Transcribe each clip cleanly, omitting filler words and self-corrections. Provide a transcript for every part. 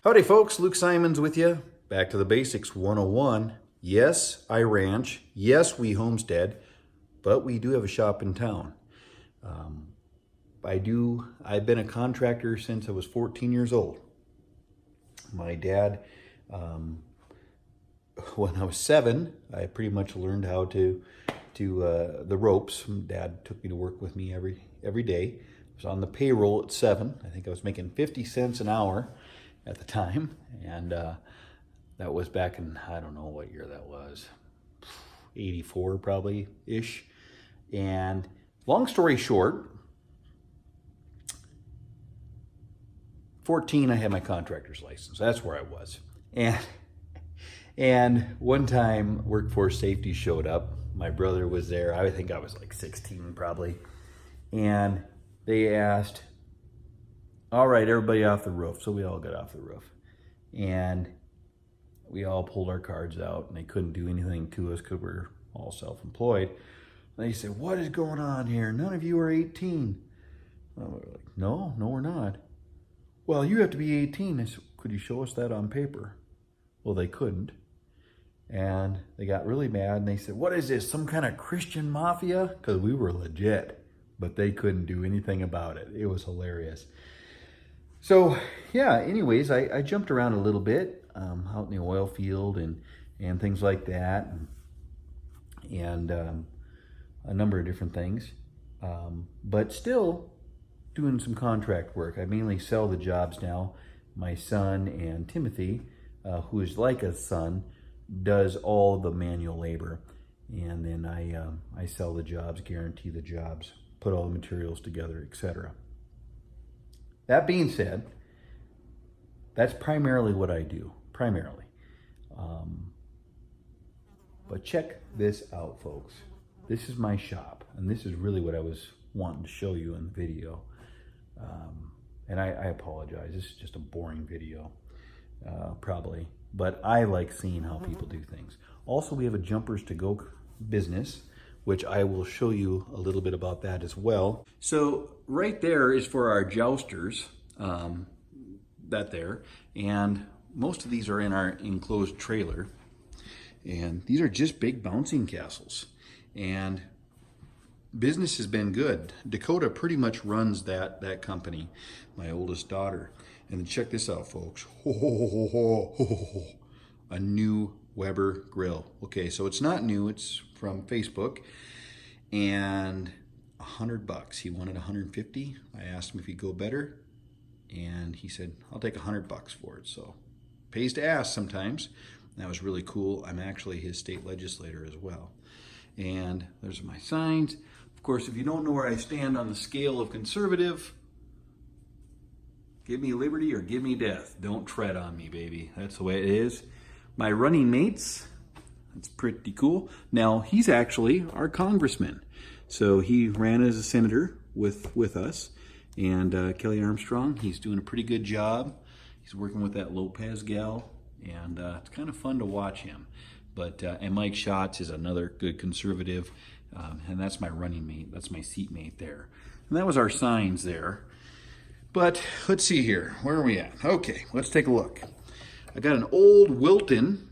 Howdy folks, Luke Simons with you. Back to the Basics 101. Yes, I ranch. Yes, we homestead, but we do have a shop in town. I've been a contractor since I was 14 years old. My dad, when I was 7, I pretty much learned how to the ropes. Dad took me to work with me every day. I was on the payroll at 7. I think I was making 50 cents an hour at the time, and that was back in, I don't know what year that was, 84 probably ish. And long story short, 14 I had my contractor's license. That's where I was. And one time workforce safety showed up. My brother was there. I think I was like 16 probably. And they asked, all right, everybody off the roof. So we all got off the roof. And we all pulled our cards out, and they couldn't do anything to us because we're all self-employed. And they said, what is going on here? None of you are 18. Well, we're like, no, we're not. Well, you have to be 18. I said, could you show us that on paper? Well, they couldn't. And they got really mad, and they said, what is this, some kind of Christian mafia? Because we were legit, but they couldn't do anything about it. It was hilarious. So, yeah, anyways, I jumped around a little bit out in the oil field and things like that, and a number of different things, but still doing some contract work. I mainly sell the jobs now. My son and Timothy, who is like a son, does all the manual labor, and then I sell the jobs, guarantee the jobs, put all the materials together, etc. That being said, that's primarily what I do, primarily. But check this out, folks. This is my shop, and this is really what I was wanting to show you in the video. And I apologize, this is just a boring video, probably. But I like seeing how people do things. Also, we have a Jumpers to Go business, which I will show you a little bit about that as well. So right there is for our jousters, that there. And most of these are in our enclosed trailer. And these are just big bouncing castles. And business has been good. Dakota pretty much runs that company, my oldest daughter. And then check this out, folks. A new Weber grill. Okay, so it's not new, it's from Facebook, and $100. He wanted 150. I asked him if he'd go better, and he said, I'll take $100 for it. So pays to ask sometimes. That was really cool. I'm actually his state legislator as well. And there's my signs. Of course, if you don't know where I stand on the scale of conservative, give me liberty or give me death. Don't tread on me, baby. That's the way it is. My running mates, that's pretty cool. Now, he's actually our congressman. So he ran as a senator with us. And Kelly Armstrong, he's doing a pretty good job. He's working with that Lopez gal. And it's kind of fun to watch him. But and Mike Schatz is another good conservative. And that's my running mate. That's my seatmate there. And that was our signs there. But let's see here. Where are we at? Okay, let's take a look. I got an old Wilton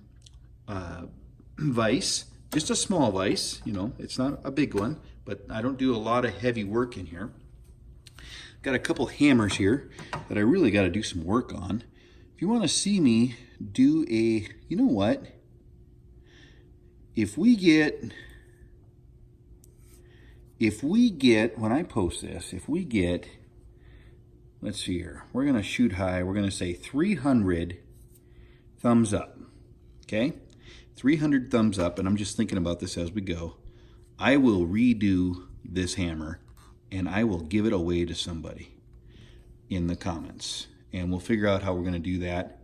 vise, just a small vise. You know, it's not a big one, but I don't do a lot of heavy work in here. Got a couple hammers here that I really got to do some work on. If you want to see me do a, you know what? If we get, when I post this, if we get, let's see here, we're going to shoot high. We're going to say 300 thumbs up, okay? 300 thumbs up, and I'm just thinking about this as we go. I will redo this hammer, and I will give it away to somebody in the comments. And we'll figure out how we're going to do that.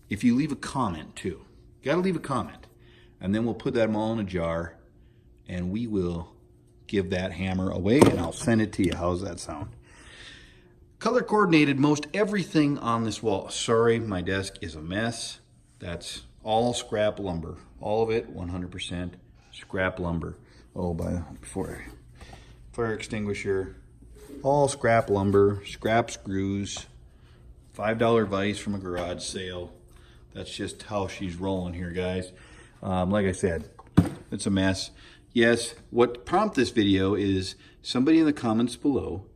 If you leave a comment, too. You got to leave a comment. And then we'll put them all in a jar, and we will give that hammer away, and I'll send it to you. How's that sound? Color coordinated most everything on this wall. Sorry, my desk is a mess. That's all scrap lumber. All of it, 100% scrap lumber. Oh, before fire extinguisher, all scrap lumber, scrap screws, $5 vise from a garage sale. That's just how she's rolling here, guys. Like I said, it's a mess. Yes, what prompted this video is somebody in the comments below,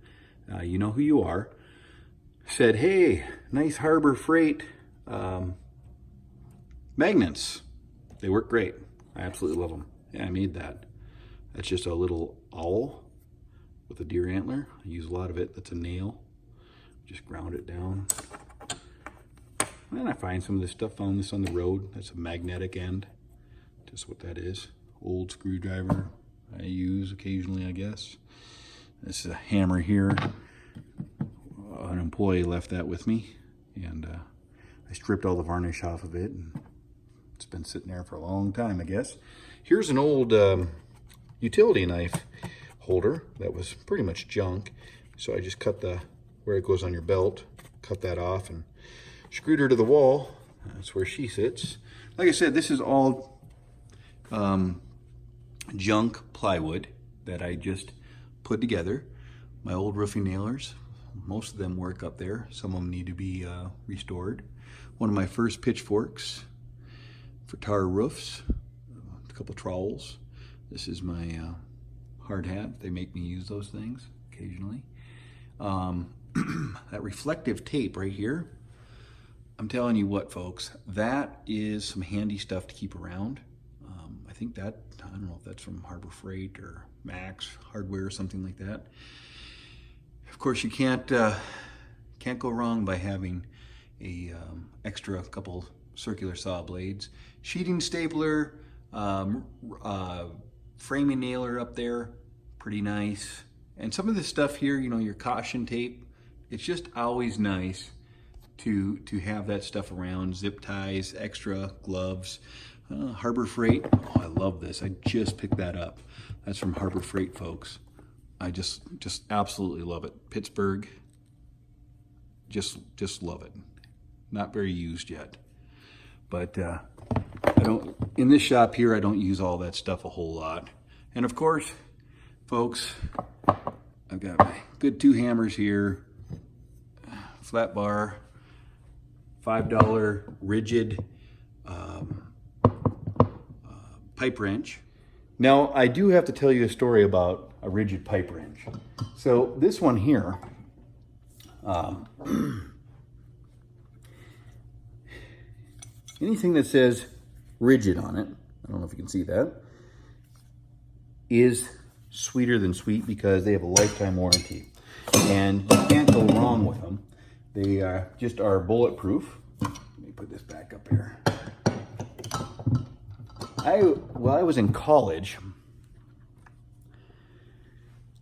you know who you are, said, hey, nice Harbor Freight magnets. They work great. I absolutely love them. Yeah, I made that. That's just a little owl with a deer antler. I use a lot of it. That's a nail. Just ground it down. And I find some of this stuff, found this on the road. That's a magnetic end. Just what that is. Old screwdriver I use occasionally, I guess. This is a hammer here. An employee left that with me, and I stripped all the varnish off of it, and it's been sitting there for a long time, I guess. Here's an old utility knife holder that was pretty much junk, so I just cut where it goes on your belt, cut that off and screwed her to the wall. That's where she sits. Like I said, this is all junk plywood that I just put together. My old roofing nailers, most of them work up there. Some of them need to be restored. One of my first pitchforks for tar roofs, a couple trowels. This is my hard hat. They make me use those things occasionally. That reflective tape right here, I'm telling you what, folks, that is some handy stuff to keep around. I think that, I don't know if that's from Harbor Freight or Max Hardware or something like that. Of course, you can't go wrong by having a extra couple circular saw blades, sheeting stapler, framing nailer up there, pretty nice. And some of this stuff here, you know, your caution tape, it's just always nice to have that stuff around. Zip ties, extra gloves. Harbor Freight, oh, I love this. I just picked that up. That's from Harbor Freight, folks. I just absolutely love it. Pittsburgh, just love it. Not very used yet, but in this shop here, I don't use all that stuff a whole lot. And of course, folks, I've got my good 2 hammers here, flat bar, $5 rigid pipe wrench. Now, I do have to tell you a story about a rigid pipe wrench. So this one here, anything that says rigid on it, I don't know if you can see that, is sweeter than sweet because they have a lifetime warranty. And you can't go wrong with them. They just are bulletproof. Let me put this back up here. While I was in college,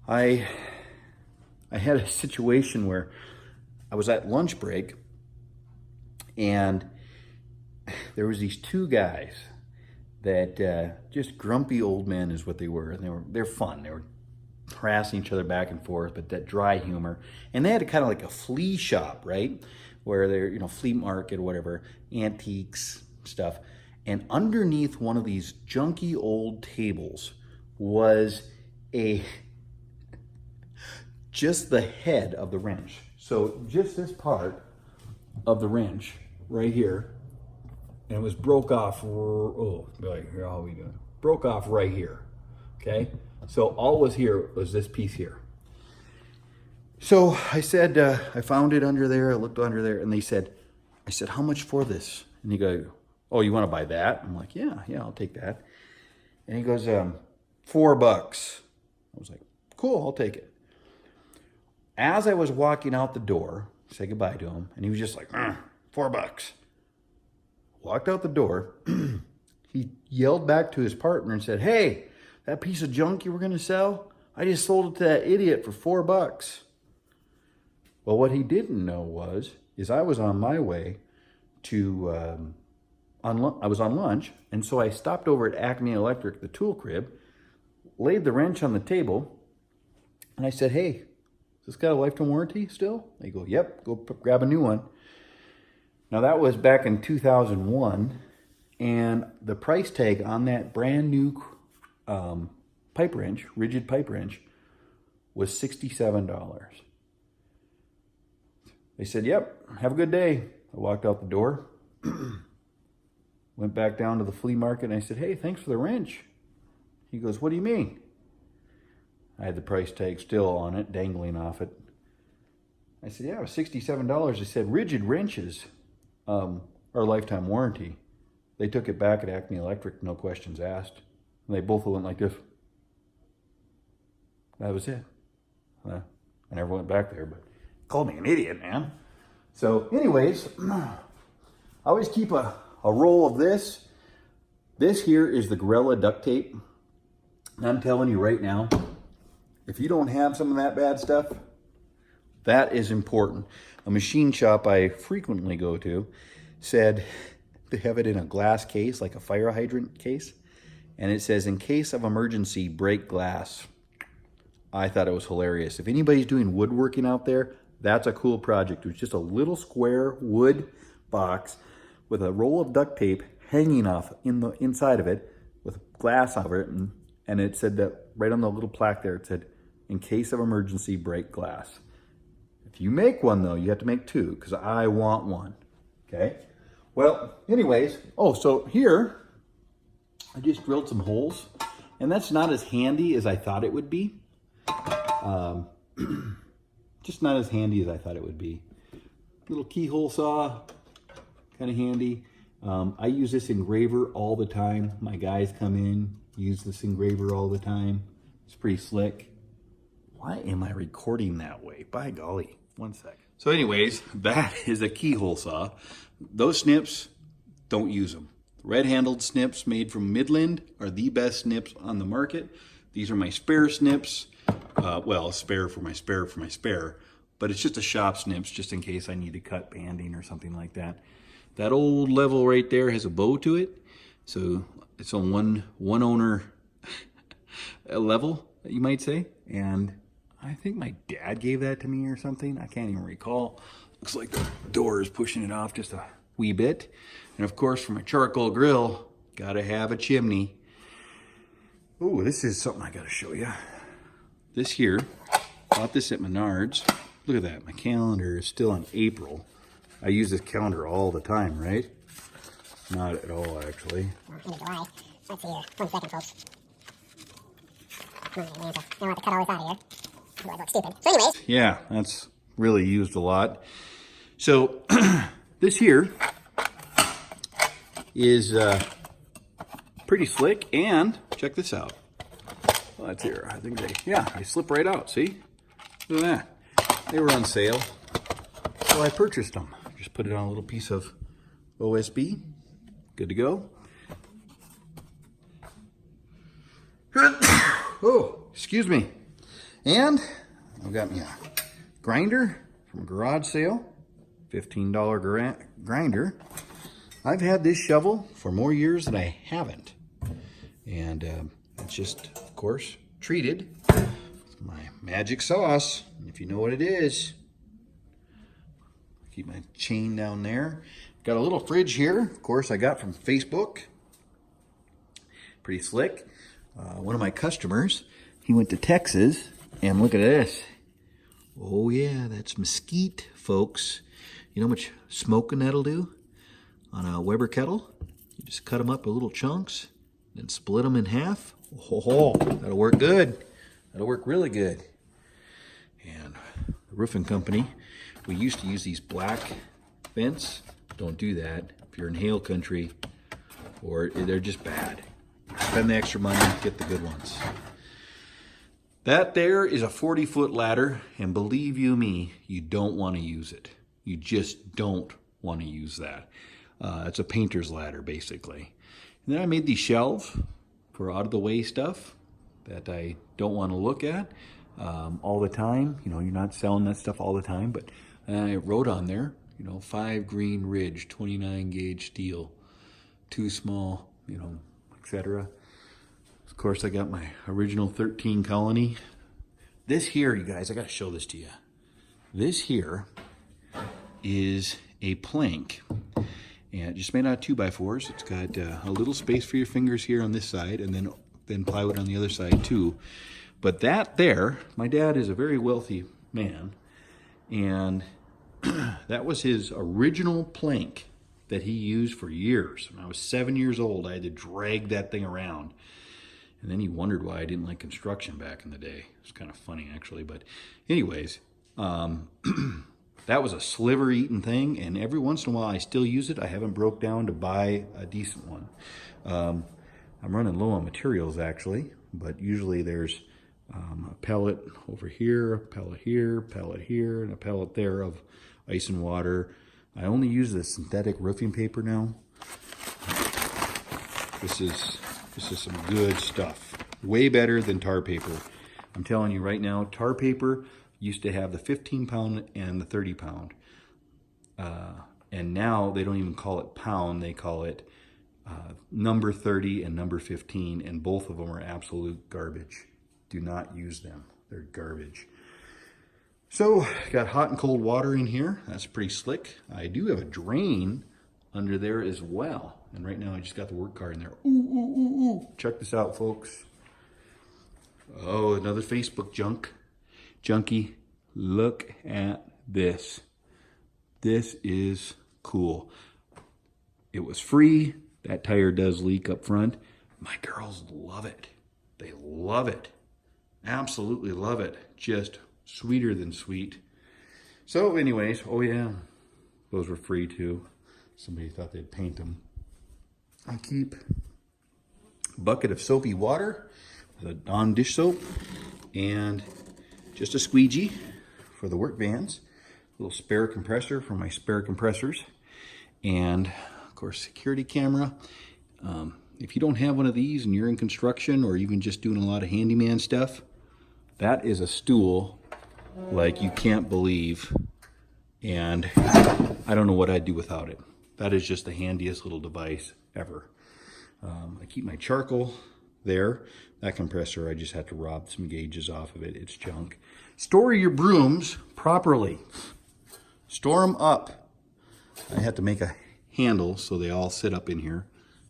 I had a situation where I was at lunch break, and there was these 2 guys that just grumpy old men is what they were, and they're fun. They were harassing each other back and forth, but that dry humor. And they had a kind of like a flea shop, right? Where they're, you know, flea market or whatever, antiques, stuff. And underneath one of these junky old tables was just the head of the wrench. So just this part of the wrench right here, and it was broke off. Oh, here, how are we doing? Broke off right here. Okay, so all was here was this piece here. So I said, I found it under there. I looked under there, and I said, how much for this? And he goes, oh, you want to buy that? I'm like, yeah, I'll take that. And he goes, $4. I was like, cool, I'll take it. As I was walking out the door, say goodbye to him, and he was just like, $4. Walked out the door. He yelled back to his partner and said, hey, that piece of junk you were going to sell, I just sold it to that idiot for $4. Well, what he didn't know is I was on my way to, I was on lunch, and so I stopped over at Acme Electric, the tool crib, laid the wrench on the table, and I said, hey, has this got a lifetime warranty still? They go, yep, go grab a new one. Now that was back in 2001, and the price tag on that brand new pipe wrench, rigid pipe wrench, was $67. They said, yep, have a good day. I walked out the door, went back down to the flea market, and I said, hey, thanks for the wrench. He goes, what do you mean? I had the price tag still on it, dangling off it. I said, yeah, it was $67. They said, rigid wrenches are lifetime warranty. They took it back at Acme Electric, no questions asked. And they both went like this. That was it. I never went back there, but called me an idiot, man. So anyways, I always keep a roll of this. This here is the Gorilla duct tape. And I'm telling you right now, if you don't have some of that bad stuff, that is important. A machine shop I frequently go to said they have it in a glass case, like a fire hydrant case. And it says, in case of emergency, break glass. I thought it was hilarious. If anybody's doing woodworking out there, that's a cool project. It was just a little square wood box with a roll of duct tape hanging off inside of it with glass over it. And it said that right on the little plaque there, it said, in case of emergency, break glass. If you make one though, you have to make two because I want one. Okay. Well, anyways, so here I just drilled some holes, and that's not as handy as I thought it would be. Just not as handy as I thought it would be. Little keyhole saw, kind of handy. I use this engraver all the time. My guys come in, use this engraver all the time. It's pretty slick. Why am I recording that way? By golly, 1 second. So anyways, that is a keyhole saw. Those snips, don't use them. Red-handled snips made from Midland are the best snips on the market. These are my spare snips. Well, spare for my spare, but it's just a shop snips just in case I need to cut banding or something like that. That old level right there has a bow to it. So it's on one owner level, you might say. And I think my dad gave that to me or something. I can't even recall. Looks like the door is pushing it off just a wee bit. And of course, for my charcoal grill, gotta have a chimney. Oh, this is something I gotta show you. This here, bought this at Menards. Look at that, my calendar is still on April. I use this calendar all the time, right? Not at all, actually. End of July. Let's see here. 1 second, folks. Come on, man. I don't want to cut all this out of here. Otherwise I look stupid. So anyways. Yeah, that's really used a lot. So this here is pretty slick, and check this out. Well, that's here. I think they slip right out. See? Look at that. They were on sale, so I purchased them. Just put it on a little piece of OSB. Good to go. Oh, excuse me. And I've got me a grinder from a garage sale. $15 grinder. I've had this shovel for more years than I haven't. And it's just, of course, treated with my magic sauce. If you know what it is. Keep my chain down there. Got a little fridge here. Of course, I got from Facebook. Pretty slick. One of my customers, he went to Texas, and look at this. Oh yeah, that's mesquite, folks. You know how much smoking that'll do on a Weber kettle? You just cut them up in little chunks, then split them in half. Oh, that'll work good. That'll work really good. And the roofing company, we used to use these black vents. Don't do that if you're in hail country, or they're just bad. Spend the extra money, get the good ones. That there is a 40-foot ladder, and believe you me, you don't want to use it. You just don't want to use that. It's a painter's ladder, basically. And then I made these shelves for out-of-the-way stuff that I don't want to look at all the time. You know, you're not selling that stuff all the time, but I wrote on there, 5 Green Ridge, 29 gauge steel, too small, etc. Of course, I got my original 13 Colony. This here, you guys, I got to show this to you. This here is a plank, and just made out of 2x4s. It's got a little space for your fingers here on this side, and then plywood on the other side too. But that there, my dad is a very wealthy man, and That was his original plank that he used for years. When I was 7 years old, I had to drag that thing around. And then he wondered why I didn't like construction back in the day. It's kind of funny, actually. But anyways, that was a sliver-eating thing, and every once in a while I still use it. I haven't broke down to buy a decent one. I'm running low on materials, actually, but usually there's a pellet over here, a pellet here, and a pellet there of ice and water. I only use the synthetic roofing paper now. This is some good stuff. Way better than tar paper. I'm telling you right now, tar paper used to have the 15-pound and the 30-pound. And now they don't even call it pound, they call it number 30 and number 15, and both of them are absolute garbage. Do not use them. They're garbage. So, got hot and cold water in here. That's pretty slick. I do have a drain under there as well. And right now I just got the work car in there. Ooh, ooh, ooh, ooh. Check this out, folks. Oh, another Facebook junkie. Look at this. This is cool. It was free. That tire does leak up front. My girls love it. They love it. Absolutely love it. Just sweeter than sweet. So anyways, oh yeah, those were free too. Somebody thought they'd paint them. I keep a bucket of soapy water, the Dawn dish soap, and just a squeegee for the work vans, a little spare compressor for my spare compressors, and of course security camera. If you don't have one of these and you're in construction or even just doing a lot of handyman stuff, that is a stool like you can't believe, and I don't know what I'd do without it. That is just the handiest little device ever. I keep my charcoal there. That compressor, I just had to rob some gauges off of it. It's junk. Store your brooms properly. Store them up. I had to make a handle so they all sit up in here,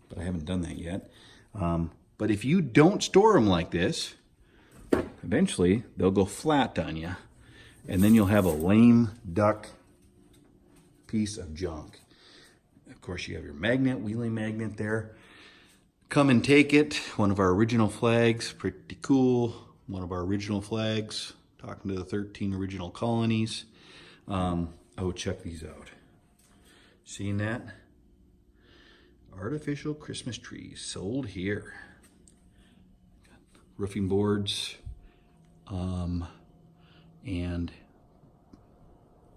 but I haven't done that yet. But if you don't store them like this, eventually they'll go flat on you, and then you'll have a lame duck piece of junk. Of course, you have your magnet, wheeling magnet there. Come and take it. One of our original flags, pretty cool. One of our original flags, talking to the 13 original colonies. Oh, check these out. Seeing that? Artificial Christmas trees sold here. Roofing boards, and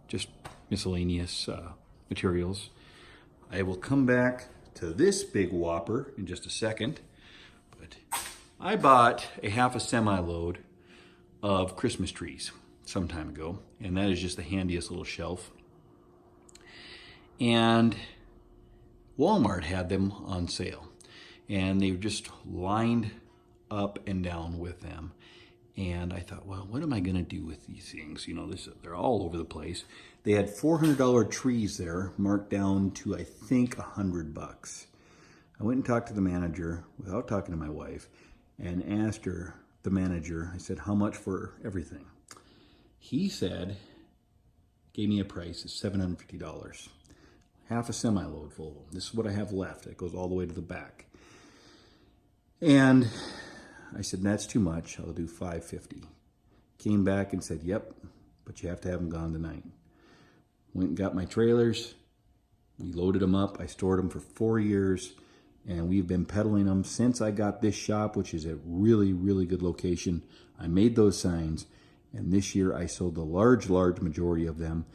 just miscellaneous materials. I will come back to this big whopper in just a second, but I bought a half a semi-load of Christmas trees some time ago, and that is just the handiest little shelf. And Walmart had them on sale, and they were just lined up and down with them. And I thought, well, what am I going to do with these things? You know, they're all over the place. They had $400 trees there, marked down to, I think, $100. I went and talked to the manager without talking to my wife and asked her, the manager, I said, how much for everything? He said, gave me a price of $750. Half a semi-load full of them. This is what I have left. It goes all the way to the back. And I said, that's too much. I'll do $550. Came back and said, yep, but you have to have them gone tonight. Went and got my trailers. We loaded them up. I stored them for 4 years, and we've been peddling them since I got this shop, which is a really, really good location. I made those signs, and this year I sold the large majority of them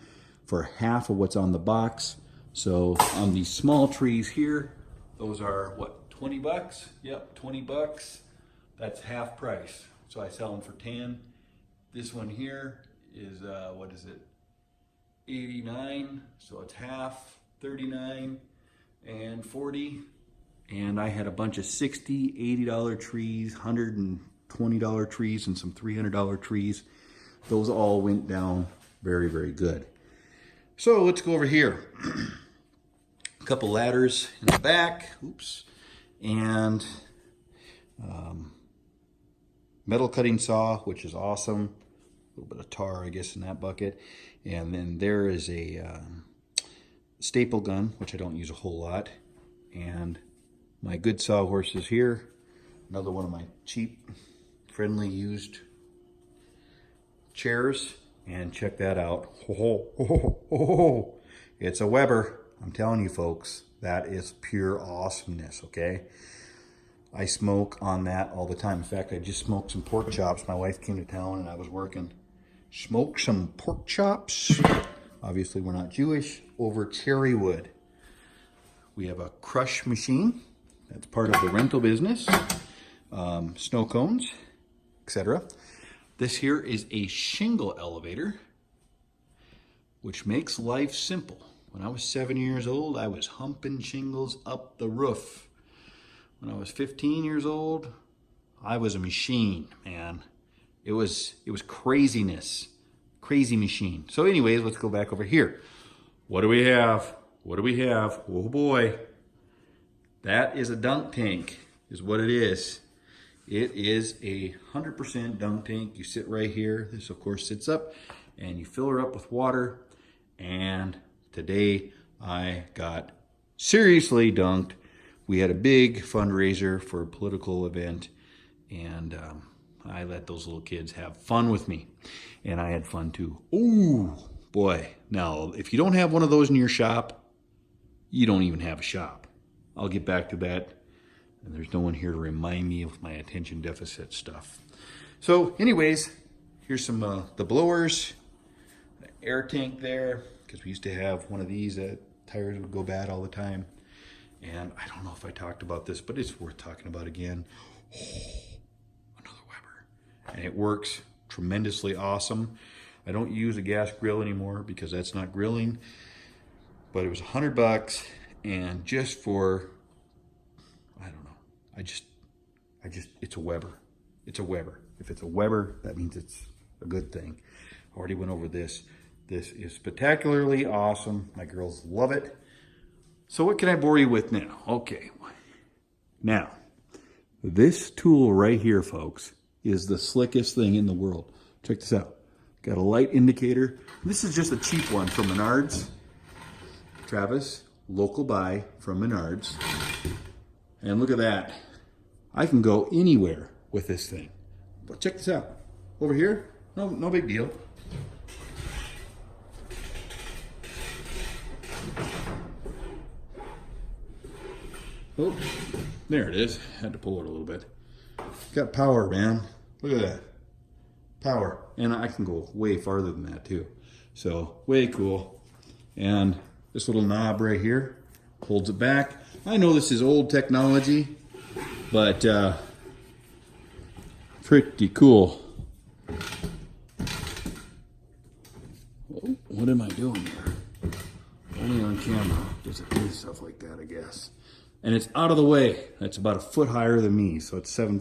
for half of what's on the box. So on these small trees here, those are what, 20 bucks? Yep, 20 bucks. That's half price. So I sell them for 10. This one here is, what is it? 89. So it's half, 39 and 40. And I had a bunch of $60, $80 trees, $120 trees, and some $300 trees. Those all went down very, very good. So let's go over here. A couple ladders in the back. Oops. And metal cutting saw, which is awesome. little bit of tar, I guess, in that bucket. And then there is a staple gun, which I don't use a whole lot. And my good sawhorse is here. Another one of my cheap, friendly used chairs. And check that out. It's a Weber. I'm telling you folks, that is pure awesomeness, okay? I smoke on that all the time. In fact, I just smoked some pork chops. My wife came to town and I was working. Smoked some pork chops. Obviously, we're not Jewish. Over cherry wood. We have a crush machine. That's part of the rental business. Snow cones, etc. This here is a shingle elevator, which makes life simple. When I was 7 years old, I was humping shingles up the roof. When I was 15 years old, I was a machine, man. It was craziness. Crazy machine. So anyways, let's go back over here. What do we have? What do we have? Oh boy. That is a dunk tank, is what it is. It is a 100% dunk tank. You sit right here. This, of course, sits up, and you fill her up with water. And today, I got seriously dunked. We had a big fundraiser for a political event, and I let those little kids have fun with me. And I had fun, too. Ooh, boy. Now, if you don't have one of those in your shop, you don't even have a shop. I'll get back to that. And there's no one here to remind me of my attention deficit stuff. So anyways, here's some the blowers, the air tank there, because we used to have one of these that tires would go bad all the time. And I don't know if I talked about this, but it's worth talking about again. Oh, another Weber. And it works tremendously awesome. I don't use a gas grill anymore because that's not grilling. But it was $100, and just for, I don't know. It's a Weber. It's a Weber. If it's a Weber, that means it's a good thing. I already went over this. This is spectacularly awesome. My girls love it. So what can I bore you with now? Okay. Now, this tool right here, folks, is the slickest thing in the world. Check this out. Got a light indicator. This is just a cheap one from Menards. Travis, local buy from Menards. And look at that. I can go anywhere with this thing. But check this out. Over here, no big deal. Oh, there it is. Had to pull it a little bit. Got power, man. Look at that. Power. And I can go way farther than that too. So, way cool. And this little knob right here holds it back. I know this is old technology, but pretty cool. Oh, what am I doing here? Only on camera does it do stuff like that, I guess. And it's out of the way. It's about a foot higher than me, so it's 7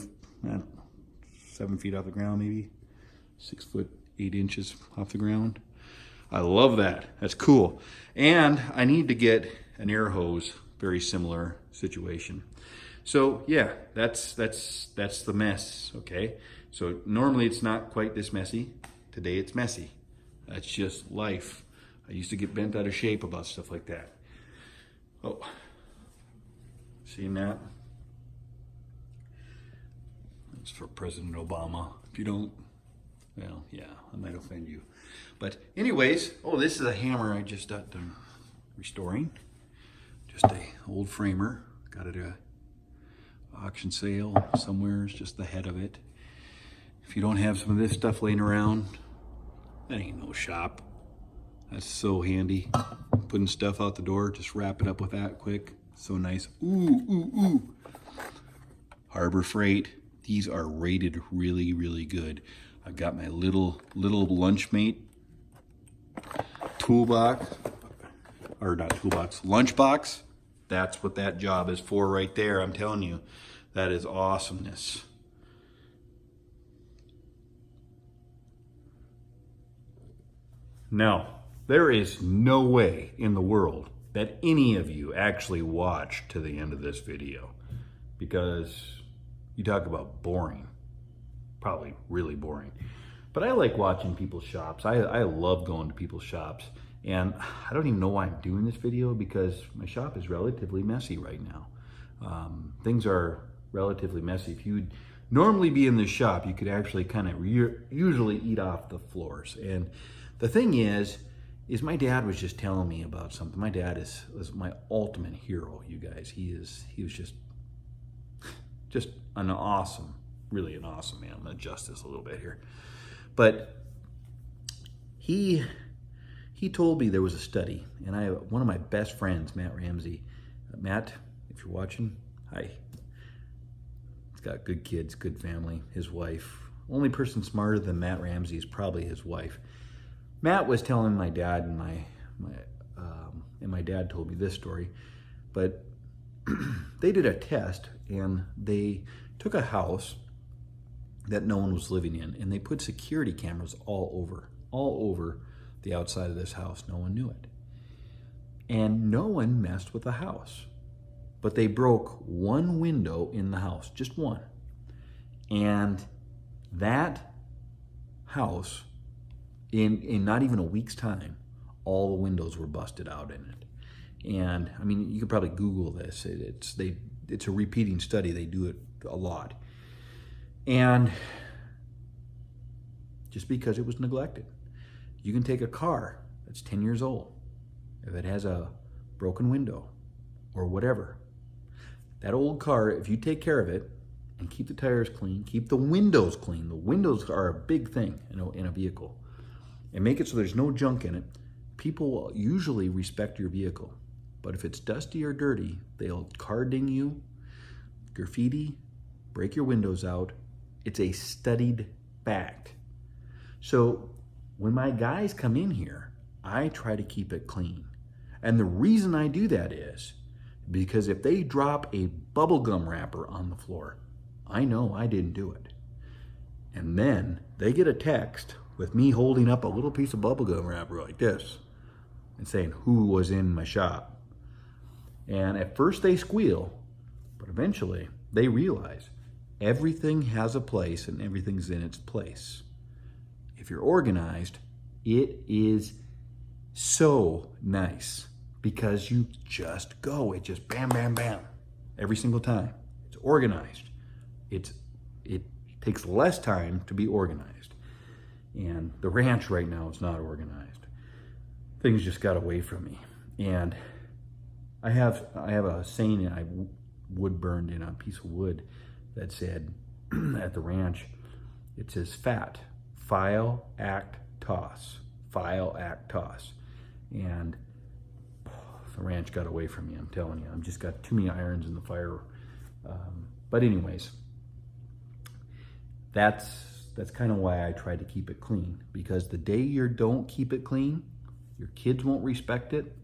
feet off the ground, maybe 6 foot 8 inches off the ground. I love that. That's cool. And I need to get an air hose. Very similar situation. So yeah, that's the mess. Okay. So normally it's not quite this messy. Today it's messy. That's just life. I used to get bent out of shape about stuff like that. Oh, seen that? That's for President Obama. If you don't, well, yeah, I might offend you. But anyways, oh, this is a hammer I just got done restoring. Just a old framer. Got it at an auction sale somewhere. It's just the head of it. If you don't have some of this stuff laying around, that ain't no shop. That's so handy. Putting stuff out the door, just wrap it up with that quick. So nice. Ooh, ooh, ooh. Harbor Freight. These are rated really, really good. I've got my little Lunchmate toolbox, or not toolbox, lunchbox. That's what that job is for right there. I'm telling you, that is awesomeness. Now, there is no way in the world that any of you actually watched to the end of this video, because you talk about boring, probably really boring. But I like watching people's shops. I love going to people's shops. And I don't even know why I'm doing this video, because my shop is relatively messy right now. Things are relatively messy. If you'd normally be in this shop, you could actually kind of usually eat off the floors. And the thing is my dad was just telling me about something. My dad was my ultimate hero, you guys. He was just an awesome, really an awesome man. I'm gonna adjust this a little bit here. But he told me there was a study, and one of my best friends, Matt Ramsey. Matt, if you're watching, hi. He's got good kids, good family, his wife. Only person smarter than Matt Ramsey is probably his wife. Matt was telling my dad, and my dad told me this story, but they did a test, and they took a house that no one was living in, and they put security cameras all over the outside of this house. No one knew it. And no one messed with the house. But they broke one window in the house, just one. And that house, in not even a week's time, all the windows were busted out in it. And I mean, you could probably Google this. It's a repeating study. They do it a lot. And just because it was neglected. You can take a car that's 10 years old. If it has a broken window or whatever, that old car, if you take care of it and keep the tires clean, keep the windows clean. The windows are a big thing in a vehicle. And make it so there's no junk in it. People will usually respect your vehicle. But if it's dusty or dirty, they'll car ding you, graffiti, break your windows out. It's a studied fact. So when my guys come in here, I try to keep it clean. And the reason I do that is because if they drop a bubblegum wrapper on the floor, I know I didn't do it. And then they get a text with me holding up a little piece of bubblegum wrapper like this and saying who was in my shop. And at first they squeal, but eventually they realize everything has a place and everything's in its place. If you're organized, it is so nice because you just go. It just bam, bam, bam every single time. It's organized. It takes less time to be organized. And the ranch right now is not organized. Things just got away from me. And I have a saying I wood burned in a piece of wood that said at the ranch, it says fat. File, act, toss. File, act, toss. And the ranch got away from me, I'm telling you. I've just got too many irons in the fire. But anyways, that's kind of why I try to keep it clean. Because the day you don't keep it clean, your kids won't respect it,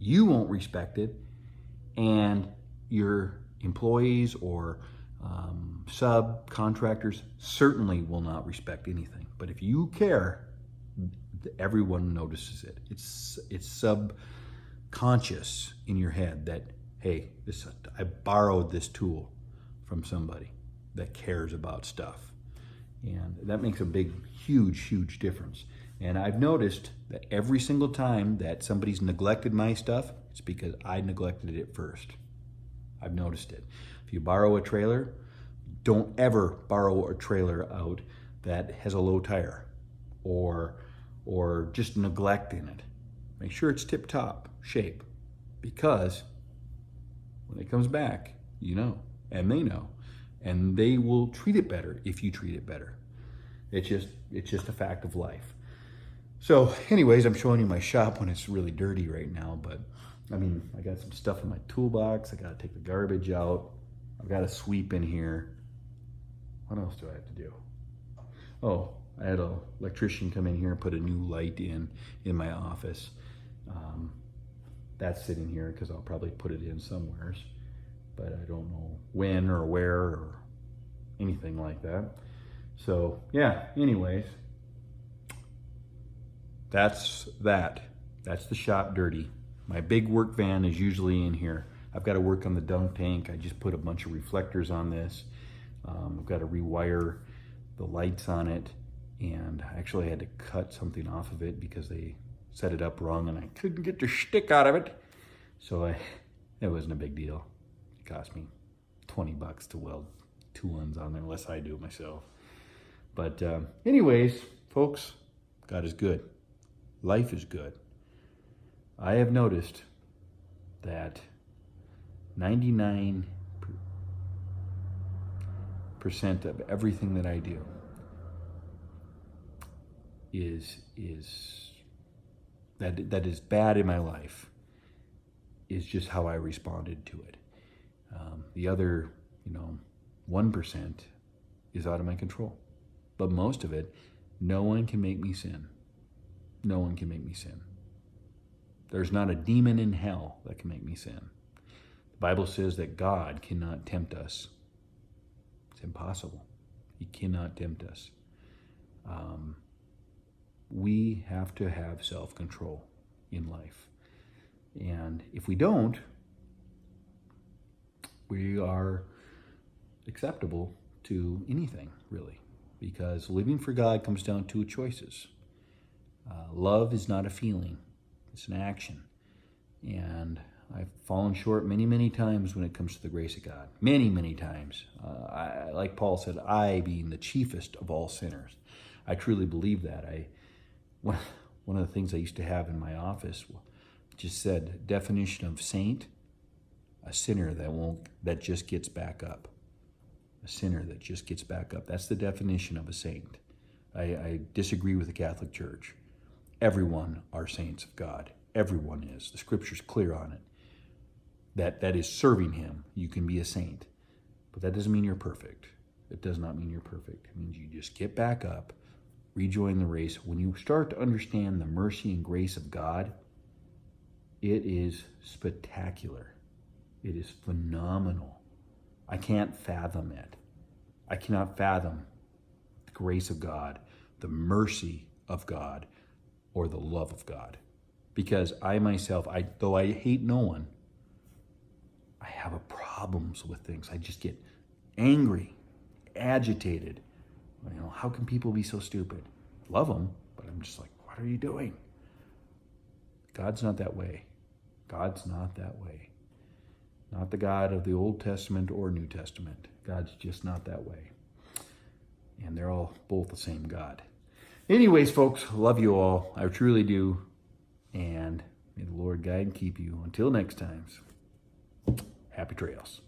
you won't respect it, and your employees or subcontractors certainly will not respect anything. But if you care, everyone notices it. It's subconscious in your head that, hey, I borrowed this tool from somebody that cares about stuff. And that makes a big, huge difference. And I've noticed that every single time that somebody's neglected my stuff, it's because I neglected it first. I've noticed it. If you borrow a trailer, don't ever borrow a trailer out that has a low tire or just neglect in it. Make sure it's tip-top shape, because when it comes back, you know, and they know, and they will treat it better if you treat it better. It's just a fact of life. So anyways, I'm showing you my shop when it's really dirty right now, but I mean, I got some stuff in my toolbox. I got to take the garbage out. I've got to sweep in here. What else do I have to do? Oh, I had an electrician come in here and put a new light in my office. That's sitting here because I'll probably put it in somewhere, but I don't know when or where or anything like that. So yeah, anyways, that's that. That's the shop dirty. My big work van is usually in here. I've got to work on the dunk tank. I just put a bunch of reflectors on this. I've got to rewire the lights on it. And I actually had to cut something off of it because they set it up wrong and I couldn't get the stick out of it. So it wasn't a big deal. It cost me $20 to weld 2 ones on there, unless I do it myself. But anyways, folks, God is good. Life is good. I have noticed that 99% of everything that I do that is bad in my life is just how I responded to it. The other, 1% is out of my control. But most of it, no one can make me sin. No one can make me sin. There's not a demon in hell that can make me sin. The Bible says that God cannot tempt us. It's impossible. He cannot tempt us. We have to have self-control in life. And if we don't, we are acceptable to anything, really. Because living for God comes down to choices. Love is not a feeling. It's an action. And I've fallen short many, many times when it comes to the grace of God. Many, many times. Like Paul said, I being the chiefest of all sinners. I truly believe that. One of the things I used to have in my office just said, definition of saint, a sinner that just gets back up. A sinner that just gets back up. That's the definition of a saint. I disagree with the Catholic Church. Everyone are saints of God. Everyone is. The scripture's clear on it. That is serving him. You can be a saint. But that doesn't mean you're perfect. It does not mean you're perfect. It means you just get back up, rejoin the race. When you start to understand the mercy and grace of God, it is spectacular. It is phenomenal. I can't fathom it. I cannot fathom the grace of God, the mercy of God, or the love of God. Because I myself, though I hate no one, I have problems with things. I just get angry, agitated. How can people be so stupid? Love them, but I'm just like, what are you doing? God's not that way. God's not that way. Not the God of the Old Testament or New Testament. God's just not that way. And they're all both the same God. Anyways, folks, love you all. I truly do. And may the Lord guide and keep you. Until next time, happy trails.